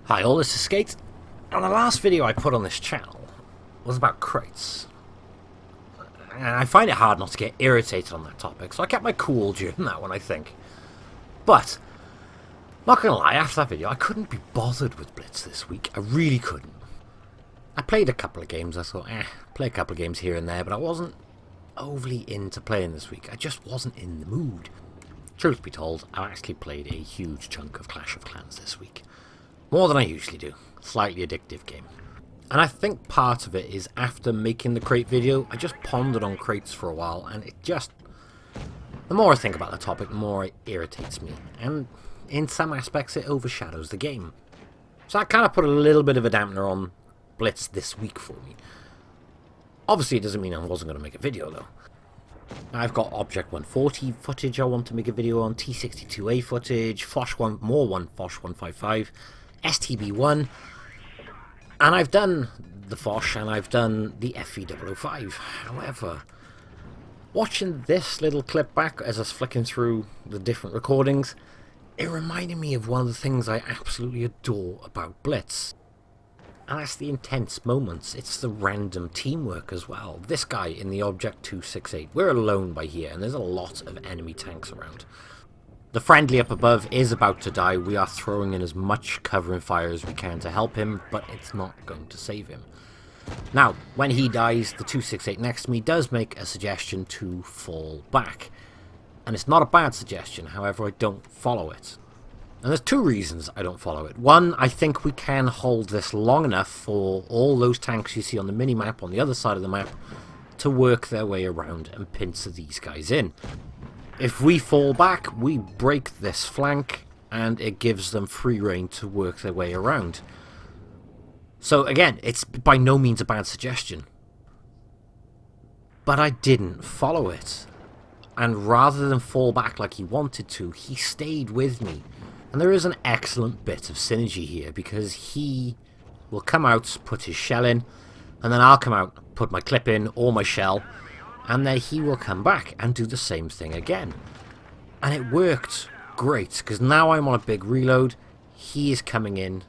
Hi all, this is Skate, and the last video I put on this channel was about crates. And I find it hard not to get irritated on that topic, so I kept my cool during that one, I think. But, not gonna lie, after that video I couldn't be bothered with Blitz this week. I really couldn't. I played a couple of games, I thought, play a couple of games here and there, but I wasn't overly into playing this week. I just wasn't in the mood. Truth be told, I actually played a huge chunk of Clash of Clans this week. More than I usually do. Slightly addictive game. And I think part of it is after making the crate video, I just pondered on crates for a while, and it just... the more I think about the topic, the more it irritates me. And in some aspects, it overshadows the game. So that kind of put a little bit of a dampener on Blitz this week for me. Obviously, it doesn't mean I wasn't going to make a video, though. I've got Object 140 footage I want to make a video on, T62A footage, FV4005, STB1, and I've done the Fosh and I've done the FV4005. However, watching this little clip back as I was flicking through the different recordings, it reminded me of one of the things I absolutely adore about Blitz. And that's the intense moments. It's the random teamwork as well. This guy in the Object 268, we're alone by here, and there's a lot of enemy tanks around. The friendly up above is about to die. We are throwing in as much cover and fire as we can to help him, but it's not going to save him. Now, when he dies, the 268 next to me does make a suggestion to fall back. And it's not a bad suggestion, however, I don't follow it. And there's two reasons I don't follow it. One, I think we can hold this long enough for all those tanks you see on the mini-map on the other side of the map to work their way around and pincer these guys in. If we fall back, we break this flank, and it gives them free rein to work their way around. So again, it's by no means a bad suggestion. But I didn't follow it. And rather than fall back like he wanted to, he stayed with me. And there is an excellent bit of synergy here, because he will come out, put his shell in, and then I'll come out, put my clip in, or my shell, and then he will come back and do the same thing again. And it worked great, because now I'm on a big reload, he is coming in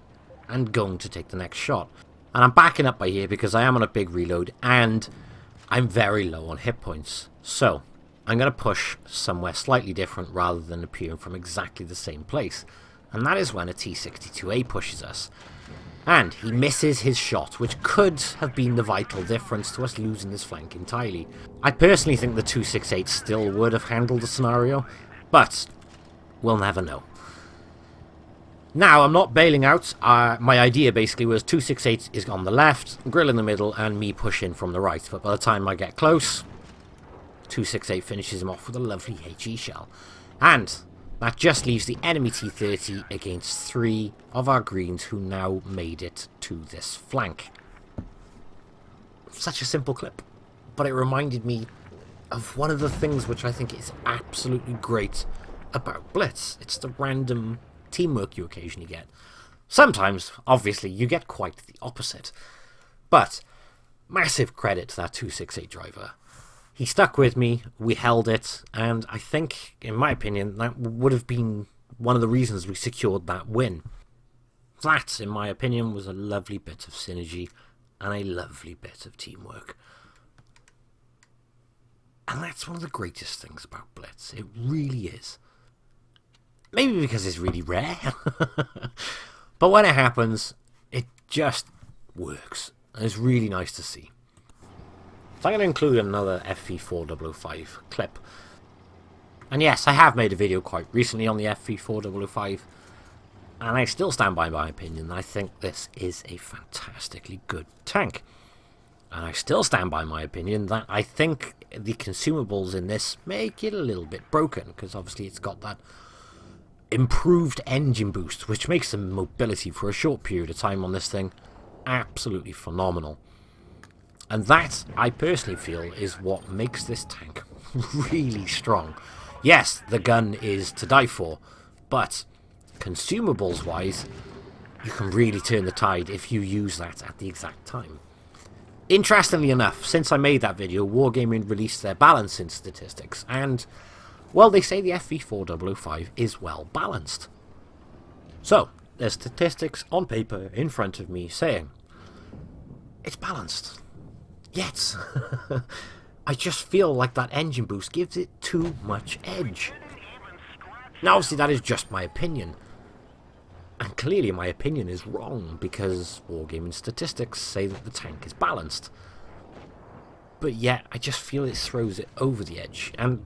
and going to take the next shot. And I'm backing up by here because I am on a big reload, and I'm very low on hit points. So, I'm going to push somewhere slightly different rather than appearing from exactly the same place. And that is when a T62A pushes us. And he misses his shot, which could have been the vital difference to us losing this flank entirely. I personally think the 268 still would have handled the scenario, but we'll never know. Now, I'm not bailing out. My idea basically was 268 is on the left, Grill in the middle, and me push in from the right. But by the time I get close, 268 finishes him off with a lovely HE shell. And that just leaves the enemy T30 against 3 of our greens who now made it to this flank. Such a simple clip, but it reminded me of one of the things which I think is absolutely great about Blitz. It's the random teamwork you occasionally get. Sometimes, obviously, you get quite the opposite. But massive credit to that 268 driver. He stuck with me, we held it, and I think, in my opinion, that would have been one of the reasons we secured that win. That, in my opinion, was a lovely bit of synergy and a lovely bit of teamwork. And that's one of the greatest things about Blitz. It really is. Maybe because it's really rare. But when it happens, it just works. And it's really nice to see. So I'm going to include another FV4005 clip. And yes, I have made a video quite recently on the FV4005. And I still stand by my opinion. I think this is a fantastically good tank. And I still stand by my opinion that I think the consumables in this make it a little bit broken. Because obviously it's got that improved engine boost, which makes the mobility for a short period of time on this thing absolutely phenomenal. And that, I personally feel, is what makes this tank really strong. Yes, the gun is to die for, but consumables-wise, you can really turn the tide if you use that at the exact time. Interestingly enough, since I made that video, Wargaming released their balancing statistics, and, well, they say the FV4005 is well balanced. So, there's statistics on paper in front of me saying it's balanced. Yet, I just feel like that engine boost gives it too much edge. Now, obviously, that is just my opinion. And clearly my opinion is wrong, because wargaming statistics say that the tank is balanced. But yet, I just feel it throws it over the edge. And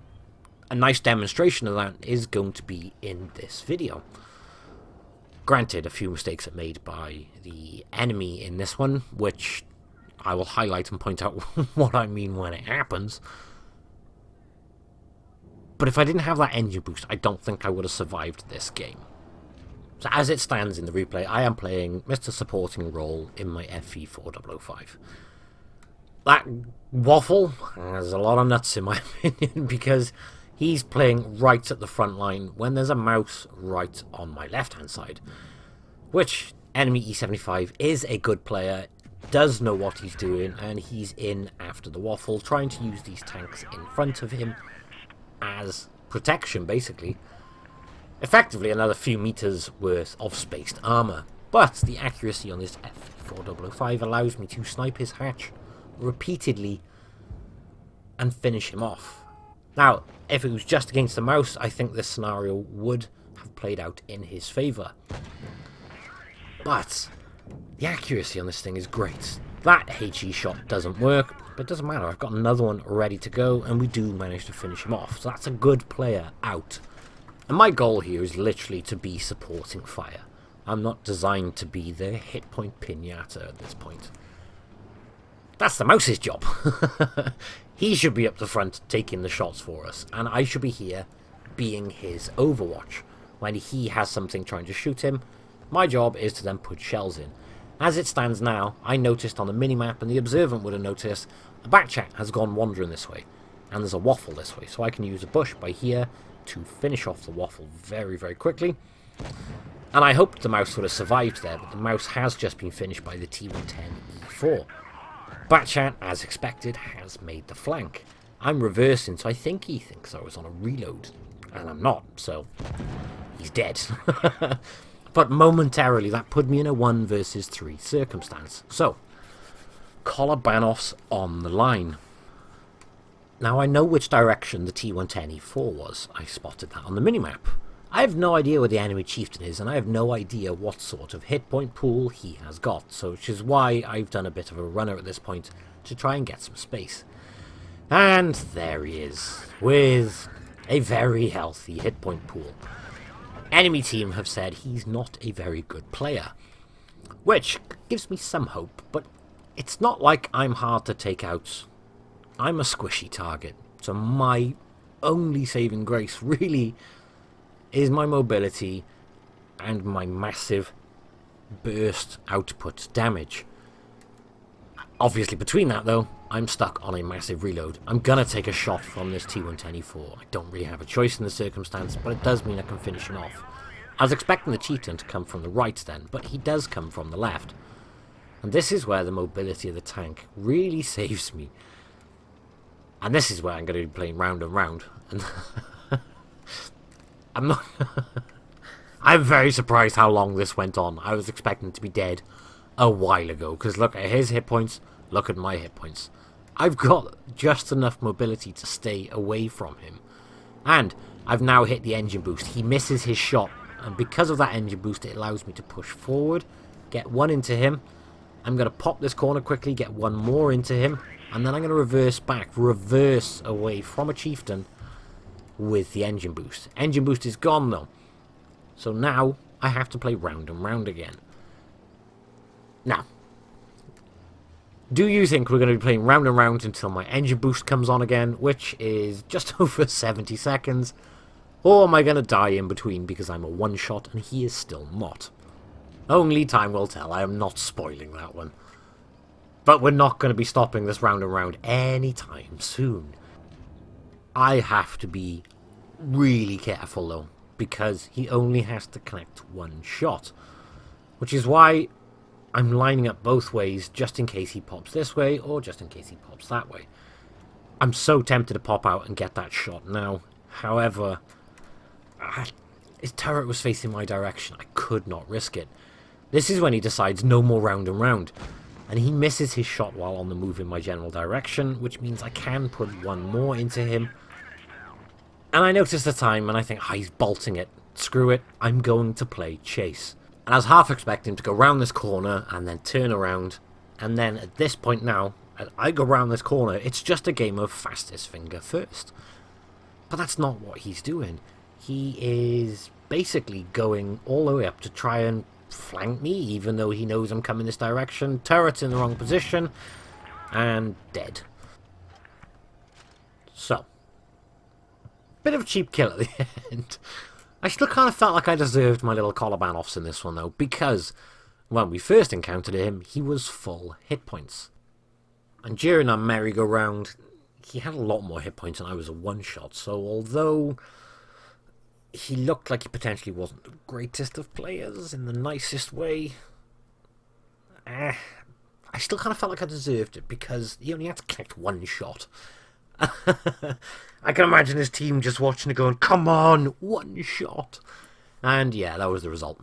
a nice demonstration of that is going to be in this video. Granted, a few mistakes are made by the enemy in this one, which I will highlight and point out what I mean when it happens. But if I didn't have that engine boost, I don't think I would have survived this game. So as it stands in the replay, I am playing Mr. Supporting role in my FV4005. That waffle has a lot of nuts in my opinion, because he's playing right at the front line when there's a mouse right on my left hand side. Which, enemy E75 is a good player, does know what he's doing, and he's in after the waffle, trying to use these tanks in front of him as protection, basically. Effectively another few meters worth of spaced armor. But the accuracy on this FV4005 allows me to snipe his hatch repeatedly and finish him off. Now, if it was just against the mouse, I think this scenario would have played out in his favour. But the accuracy on this thing is great. That HE shot doesn't work, but it doesn't matter. I've got another one ready to go, and we do manage to finish him off. So that's a good player out. And my goal here is literally to be supporting fire. I'm not designed to be the hit point pinata at this point. That's the mouse's job. He should be up the front taking the shots for us, and I should be here being his overwatch. When he has something trying to shoot him, my job is to then put shells in. As it stands now, I noticed on the minimap, and the observant would have noticed, the back chat has gone wandering this way, and there's a waffle this way, so I can use a bush by here to finish off the waffle very, very quickly. And I hoped the mouse would have survived there, but the mouse has just been finished by the T110E4. Batchat, as expected, has made the flank. I'm reversing, so I think he thinks I was on a reload, and I'm not, so he's dead. But momentarily, that put me in a 1 versus 3 circumstance. So, collar ban-offs on the line. Now, I know which direction the T110E4 was. I spotted that on the minimap. I have no idea where the enemy chieftain is, and I have no idea what sort of hit point pool he has got, so which is why I've done a bit of a runner at this point to try and get some space. And there he is, with a very healthy hit point pool. Enemy team have said he's not a very good player, which gives me some hope, but it's not like I'm hard to take out. I'm a squishy target, so my only saving grace really is my mobility and my massive burst output damage. Obviously between that though, I'm stuck on a massive reload. I'm gonna take a shot from this T110E4. I don't really have a choice in the circumstance, but it does mean I can finish him off. I was expecting the chieftain to come from the right then, but he does come from the left. And this is where the mobility of the tank really saves me. And this is where I'm going to be playing round and round. And I'm not... I'm very surprised how long this went on. I was expecting to be dead a while ago. Because look at his hit points, look at my hit points. I've got just enough mobility to stay away from him. And I've now hit the engine boost. He misses his shot. And because of that engine boost, it allows me to push forward, get one into him. I'm going to pop this corner quickly, get one more into him. And then I'm going to reverse back, reverse away from a chieftain with the engine boost. Engine boost is gone though. So now I have to play round and round again. Now, do you think we're going to be playing round and round until my engine boost comes on again, which is just over 70 seconds? Or am I going to die in between because I'm a one-shot and he is still not? Only time will tell. I am not spoiling that one. But we're not going to be stopping this round and round anytime soon. I have to be really careful though, because he only has to connect one shot. Which is why I'm lining up both ways, just in case he pops this way, or just in case he pops that way. I'm so tempted to pop out and get that shot now. However, His turret was facing my direction. I could not risk it. This is when he decides no more round and round. And he misses his shot while on the move in my general direction, which means I can put one more into him. And I notice the time and I think, he's bolting it. Screw it, I'm going to play chase. And I was half expecting to go round this corner and then turn around. And then at this point now, as I go round this corner, it's just a game of fastest finger first. But that's not what he's doing. He is basically going all the way up to try and flank me, even though he knows I'm coming this direction. Turret's in the wrong position, and dead. So, bit of a cheap kill at the end. I still kind of felt like I deserved my little collar ban offs in this one though, because when we first encountered him, he was full hit points. And during our merry-go-round, he had a lot more hit points and I was a one-shot, so although he looked like he potentially wasn't the greatest of players in the nicest way, I still kind of felt like I deserved it because he only had to connect one shot. I can imagine his team just watching it going, come on, one shot. And yeah, that was the result.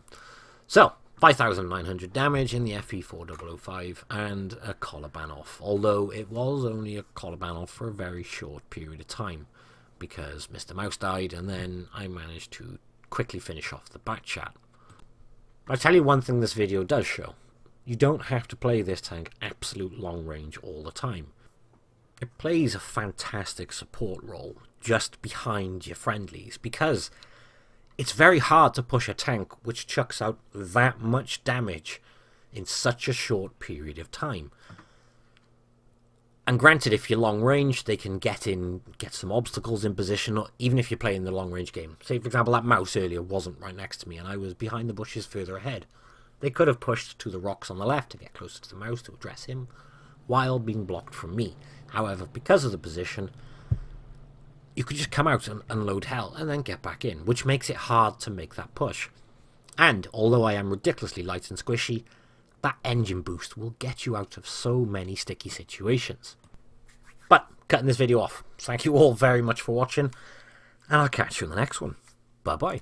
So, 5,900 damage in the FV4005 and a collar ban off, although it was only a collar ban off for a very short period of time, because Mr. Mouse died, and then I managed to quickly finish off the back chat. I'll tell you one thing this video does show. You don't have to play this tank absolute long range all the time. It plays a fantastic support role just behind your friendlies, because it's very hard to push a tank which chucks out that much damage in such a short period of time. And granted, if you're long range, they can get some obstacles in position, or even if you're playing the long range game. Say, for example, that mouse earlier wasn't right next to me and I was behind the bushes further ahead. They could have pushed to the rocks on the left to get closer to the mouse to address him, while being blocked from me. However, because of the position, you could just come out and unload hell and then get back in, which makes it hard to make that push. And, although I am ridiculously light and squishy, that engine boost will get you out of so many sticky situations. But, cutting this video off. Thank you all very much for watching, and I'll catch you in the next one. Bye-bye.